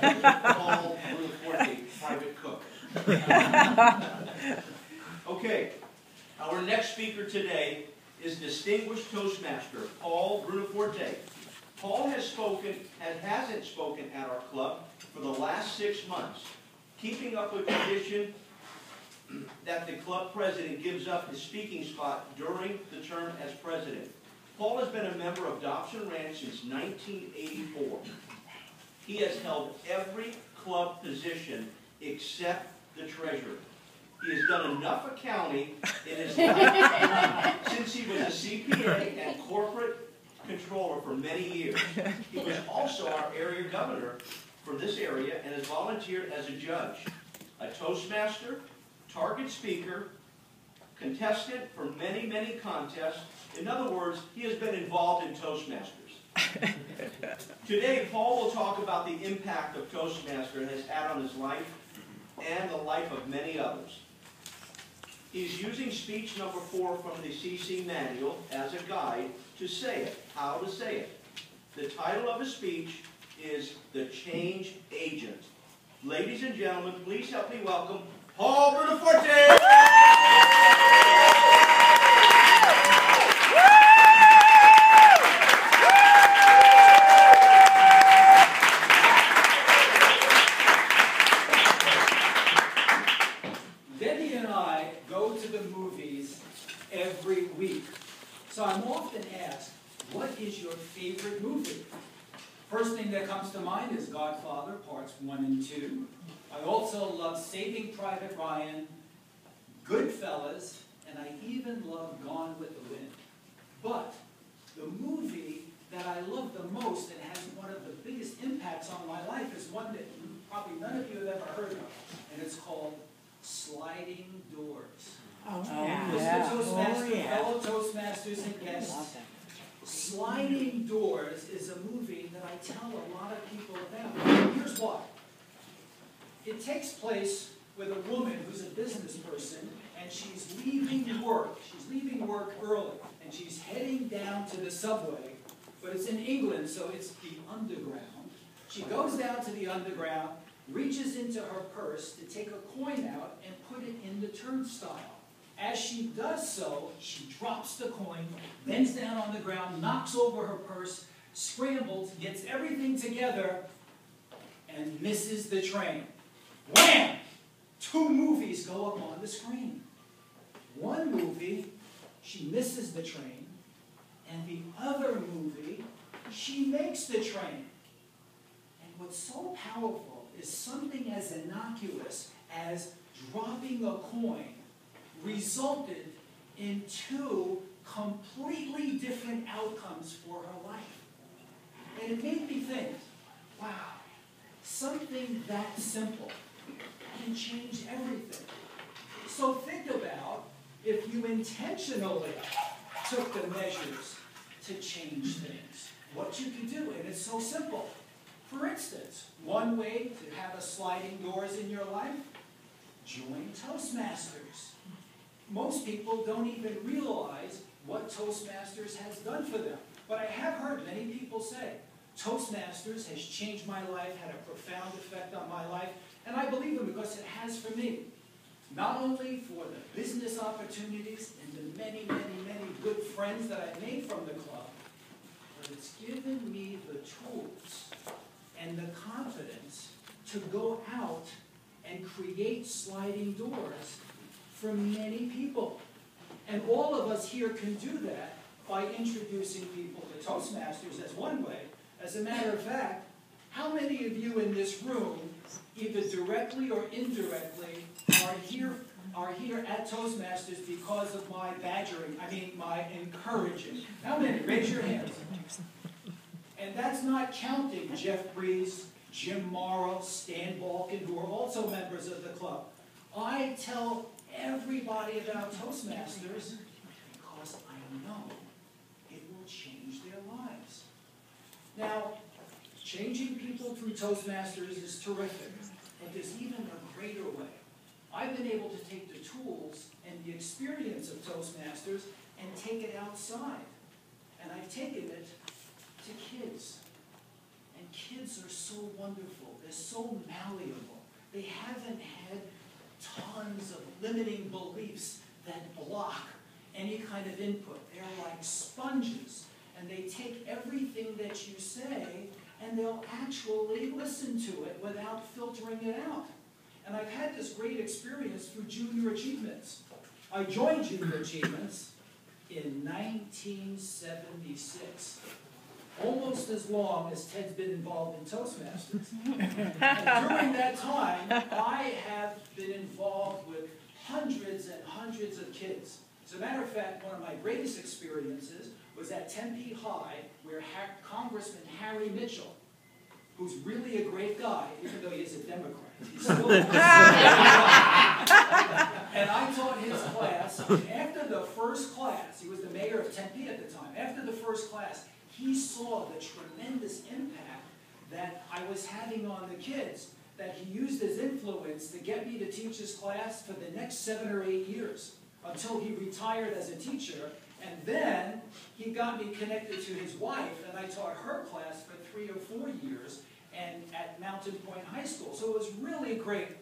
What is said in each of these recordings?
Paul Brunoforte, private cook. Okay, our next speaker today is distinguished Toastmaster Paul Brunoforte. Paul hasn't spoken at our club for the last 6 months, keeping up with tradition that the club president gives up his speaking spot during the term as president. Paul has been a member of Dobson Ranch since 1984. He has held every club position except the treasurer. He has done enough accounting in his life since he was a CPA and corporate controller for many years. He was also our area governor for this area and has volunteered as a judge, a Toastmaster, target speaker, contestant for many, many contests. In other words, he has been involved in Toastmasters. Today, Paul will talk about the impact of Toastmaster has had on his life and the life of many others. He's using speech number 4 from the CC manual as a guide to say it, how to say it. The title of his speech is The Change Agent. Ladies and gentlemen, please help me welcome Paul Brunoforte! Debbie and I go to the movies every week. So I'm often asked, what is your favorite movie? First thing that comes to mind is Godfather, parts 1 and 2. I also love Saving Private Ryan, Goodfellas, and I even love Gone with the Wind. But the movie that I love the most and has one of the biggest impacts on my life is one that probably none of you have ever heard of, and it's called Sliding Doors. Oh, yeah. Fellow Toastmasters and guests. Sliding Doors is a movie that I tell a lot of people about. Here's why. It takes place with a woman who's a business person, and she's leaving work. She's leaving work early, and she's heading down to the subway, but it's in England, so it's the underground. She goes down to the underground, reaches into her purse to take a coin out and put it in the turnstile. As she does so, she drops the coin, bends down on the ground, knocks over her purse, scrambles, gets everything together, and misses the train. Wham! 2 movies go up on the screen. One movie, she misses the train, and the other movie, she makes the train. And what's so powerful is something as innocuous as dropping a coin resulted in 2 completely different outcomes for her life. And it made me think, wow, something that simple can change everything. So think about if you intentionally took the measures to change things, what you could do, and it's so simple. For instance, one way to have a sliding doors in your life, join Toastmasters. Most people don't even realize what Toastmasters has done for them. But I have heard many people say, Toastmasters has changed my life, had a profound effect on my life, and I believe them because it has for me. Not only for the business opportunities and the many, many, many good friends that I've made from the club, but it's given me the tools and the confidence to go out and create sliding doors for many people. And all of us here can do that by introducing people to Toastmasters as one way. As a matter of fact, how many of you in this room, either directly or indirectly, are here at Toastmasters because of my badgering, my encouraging? How many? Raise your hands. And that's not counting Jeff Breeze, Jim Morrow, Stan Balkin, who are also members of the club. I tell everybody about Toastmasters because I know it will change their lives. Now, changing people through Toastmasters is terrific, but there's even a greater way. I've been able to take the tools and the experience of Toastmasters and take it outside. And I've taken it to kids. And kids are so wonderful. They're so malleable. They haven't had tons of limiting beliefs that block any kind of input. They're like sponges, and they take everything that you say, and they'll actually listen to it without filtering it out. And I've had this great experience through Junior Achievements. I joined Junior Achievements in 1976. Almost as long as Ted's been involved in Toastmasters. And during that time, I have been involved with hundreds and hundreds of kids. As a matter of fact, one of my greatest experiences was at Tempe High, where Congressman Harry Mitchell, who's really a great guy, even though he is a Democrat, he's still a and I taught his class. After the first class, he was the mayor of Tempe at the time, after the first class, he saw the tremendous impact that I was having on the kids, that he used his influence to get me to teach his class for the next 7 or 8 years, until he retired as a teacher, and then he got me connected to his wife, and I taught her class for 3 or 4 years, and at Mountain Point High School. So it was really great.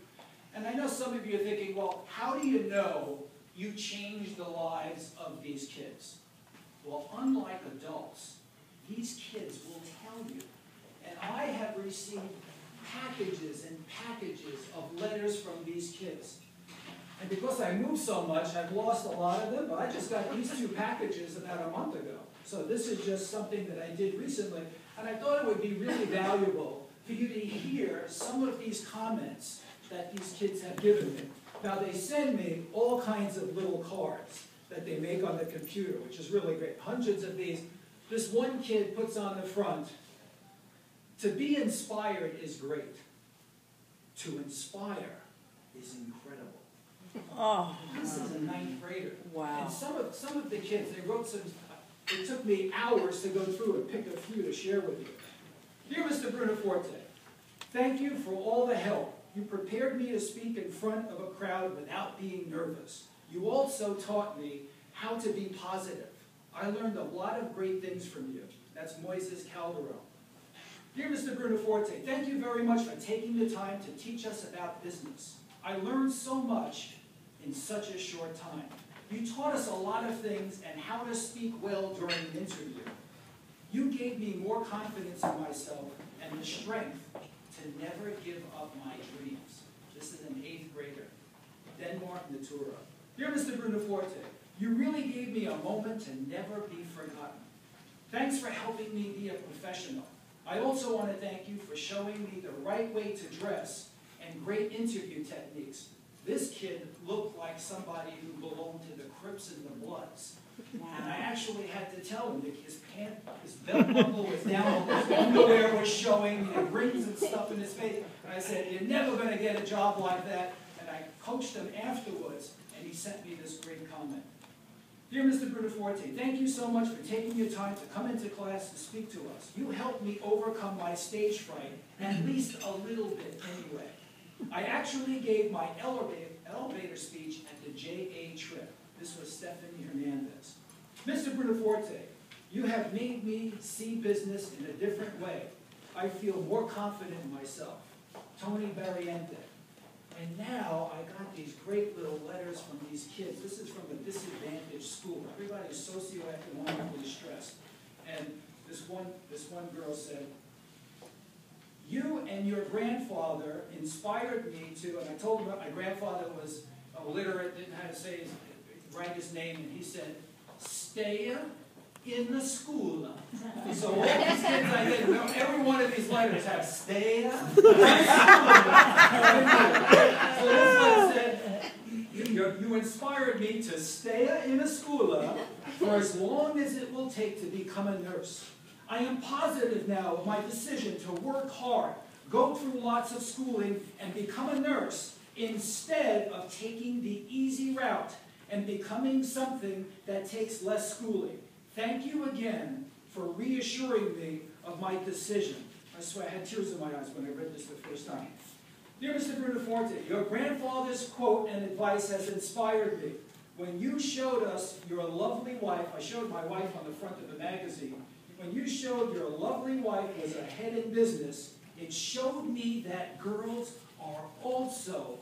And I know some of you are thinking, well, how do you know you changed the lives of these kids? Well, unlike adults, these kids will tell you. And I have received packages and packages of letters from these kids. And because I moved so much, I've lost a lot of them, but I just got these 2 packages about a month ago. So this is just something that I did recently. And I thought it would be really valuable for you to hear some of these comments that these kids have given me. Now, they send me all kinds of little cards that they make on the computer, which is really great. Hundreds of these. This one kid puts on the front, "To be inspired is great. To inspire is incredible." Oh. This is a 9th grader. Wow. And some of the kids, they wrote some, it took me hours to go through and pick a few to share with you. Dear Mr. Brunoforte, thank you for all the help. You prepared me to speak in front of a crowd without being nervous. You also taught me how to be positive. I learned a lot of great things from you. That's Moises Calderon. Dear Mr. Brunoforte, thank you very much for taking the time to teach us about business. I learned so much in such a short time. You taught us a lot of things and how to speak well during an interview. You gave me more confidence in myself and the strength to never give up my dreams. This is an 8th grader. Denmark Natura. Dear Mr. Brunoforte, you really gave me a moment to never be forgotten. Thanks for helping me be a professional. I also want to thank you for showing me the right way to dress and great interview techniques. This kid looked like somebody who belonged to the Crips and the Bloods. Wow. And I actually had to tell him that his belt buckle was down, his underwear was showing, he had rings and stuff in his face. And I said, "You're never going to get a job like that." And I coached him afterwards, and he sent me this great comment. Dear Mr. Brunoforte, thank you so much for taking your time to come into class to speak to us. You helped me overcome my stage fright, at least a little bit anyway. I actually gave my elevator speech at the JA trip. This was Stephanie Hernandez. Mr. Brunoforte, you have made me see business in a different way. I feel more confident in myself. Tony Barriente. And now I got these great little letters from these kids. This is from a disadvantaged school. Everybody's socioeconomically stressed. And this one girl said, "You and your grandfather inspired me to," and I told him that my grandfather was illiterate, didn't know how to write his name, and he said, "Stay in the school." So all these kids I get, every one of these letters have "stay in the school." So this one said, you inspired me to stay in a school for as long as it will take to become a nurse. I am positive now of my decision to work hard, go through lots of schooling, and become a nurse instead of taking the easy route and becoming something that takes less schooling. Thank you again for reassuring me of my decision. I swear I had tears in my eyes when I read this the first time. Dear Mr. Brunoforte, your grandfather's quote and advice has inspired me. When you showed us your lovely wife, I showed my wife on the front of the magazine, when you showed your lovely wife was ahead in business, it showed me that girls are also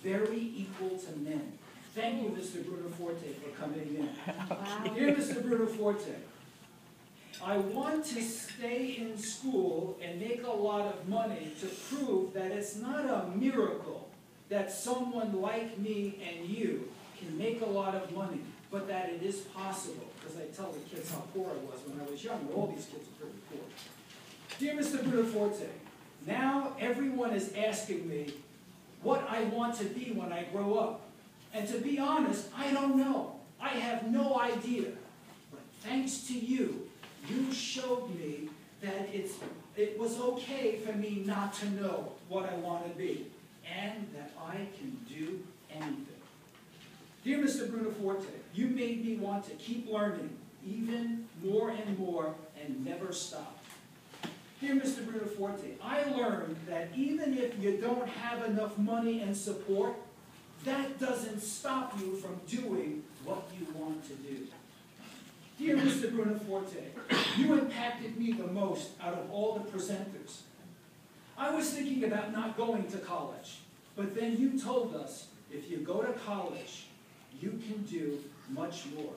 very equal to men. Thank you, Mr. Brunoforte, for coming in. Wow. Dear Mr. Brunoforte, I want to stay in school and make a lot of money to prove that it's not a miracle that someone like me and you can make a lot of money, but that it is possible. Because I tell the kids how poor I was when I was young, and all these kids are pretty poor. Dear Mr. Brunoforte, now everyone is asking me what I want to be when I grow up. And to be honest, I don't know. I have no idea. But thanks to you, you showed me that it was okay for me not to know what I want to be, and that I can do anything. Dear Mr. Brunoforte, you made me want to keep learning, even more and more, and never stop. Dear Mr. Brunoforte, I learned that even if you don't have enough money and support, that doesn't stop you from doing what you want to do. Dear Mr. Brunoforte, you impacted me the most out of all the presenters. I was thinking about not going to college, but then you told us if you go to college, you can do much more.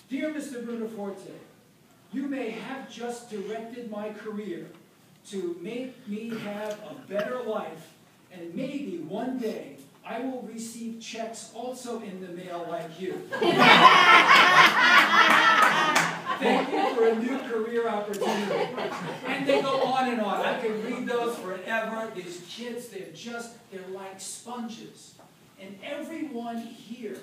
Dear Mr. Brunoforte, you may have just directed my career to make me have a better life, and maybe one day I will receive checks also in the mail like you. Thank you for a new career opportunity. And they go on and on. I can read those forever. These kids, they're like sponges. And everyone here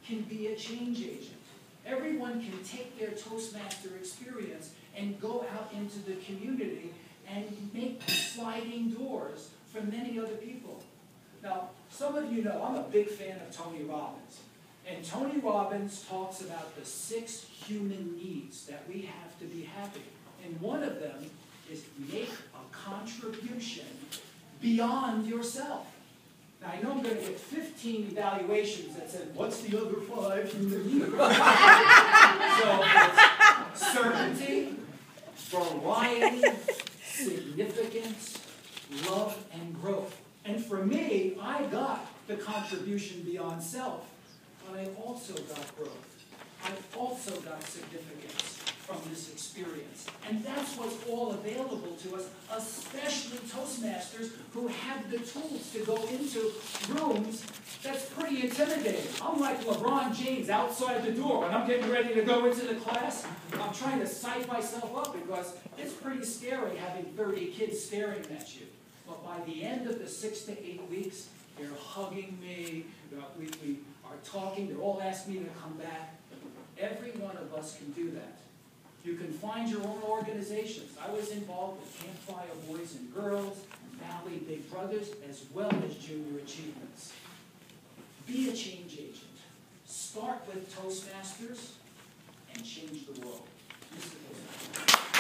can be a change agent. Everyone can take their Toastmaster experience and go out into the community and make sliding doors for many other people. Now, some of you know I'm a big fan of Tony Robbins. And Tony Robbins talks about the 6 human needs that we have to be happy. And one of them is make a contribution beyond yourself. Now, I know I'm going to get 15 evaluations that said, what's the other 5 human needs? So it's certainty, variety, significance, love, and growth. And for me, I got the contribution beyond self, but I also got growth. I've also got significance from this experience. And that's what's all available to us, especially Toastmasters who have the tools to go into rooms that's pretty intimidating. I'm like LeBron James outside the door when I'm getting ready to go into the class. I'm trying to psych myself up because it's pretty scary having 30 kids staring at you. But by the end of the 6 to 8 weeks, they're hugging me, we are talking, they're all asking me to come back. Every one of us can do that. You can find your own organizations. I was involved with Campfire Boys and Girls, Valley Big Brothers, as well as Junior Achievements. Be a change agent. Start with Toastmasters and change the world. Mr. Toastmaster.